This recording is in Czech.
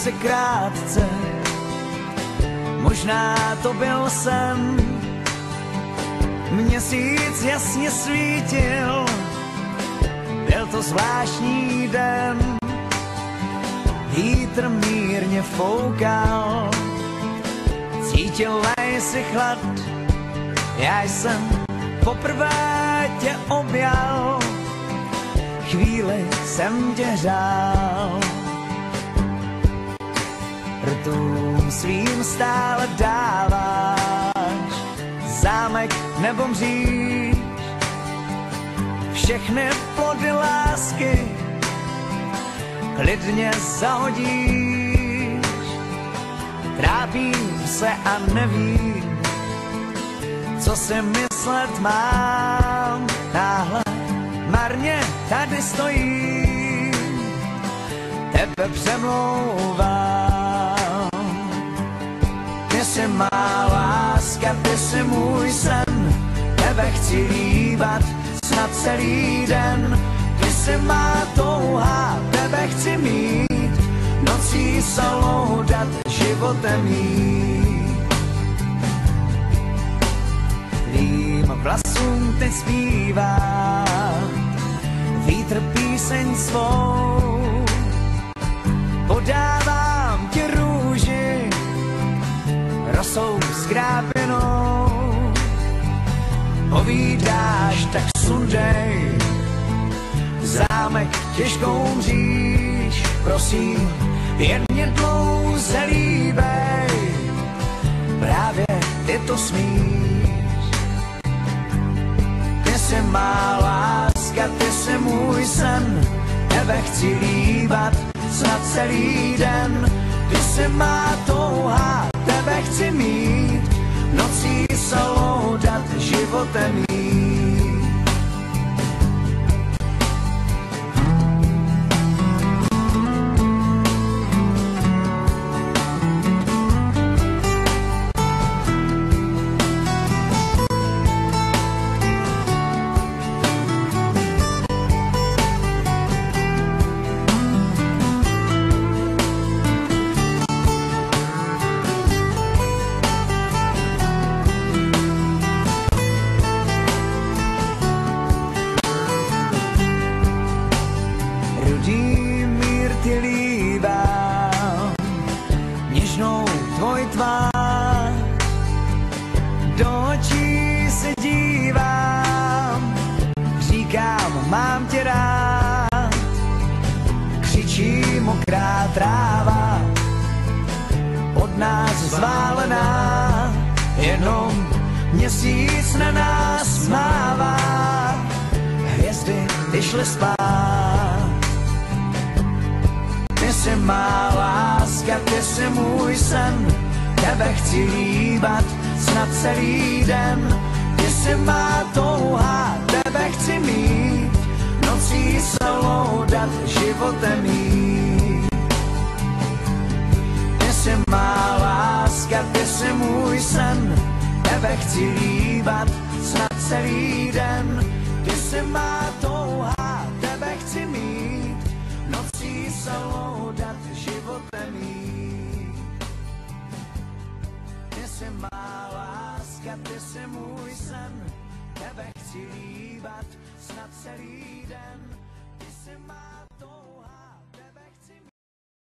pouze krátce, možná to byl sen. Měsíc jasně svítil, byl to zvláštní den. Vítr mírně foukal, cítila jsi chlad, já jsem poprvé tě objal, chvíli jsem tě hřál. Rtům svým stále dáváš zámek nebo mříž, všechny plody lásky klidně zahodíš. Trápím se a nevím, co si myslet mám. Náhle marně tady stojím, tebe přemlouvám. Ty jsi má láska, ty jsi můj sen, tebe chci líbat snad celý den. Ty jsi má touha, tebe chci mít, nocí se loudat, životem jít. Tvým vlasům teď zpívá vítr píseň svou. Podávám ti růži rosou skrápěnou. Povídáš, tak sundej zámek těžkou mříž, prosím, jen mě dlouze líbej, právě ty to smíš. Ty jsi má láska, ty jsi můj sen, tebe chci líbat snad celý den. Ty jsi má touha, tebe chci mít, nocí se loudat, životem jít. Tráva od nás zválená, jenom měsíc na nás mává, hvězdy vyšly spát. Ty jsi má láska, ty jsi můj sen, tebe chci líbat snad celý den. Ty jsi má touha, tebe chci mít, nocí se loudat, životem jít. Ty jsi má láska, ty jsi můj sen, tebe chci líbat snad celý den. Ty jsi má touha, tebe chci mít, nocí se loudat, životem jít. Ty jsi má láska, ty jsi můj sen, tebe chci líbat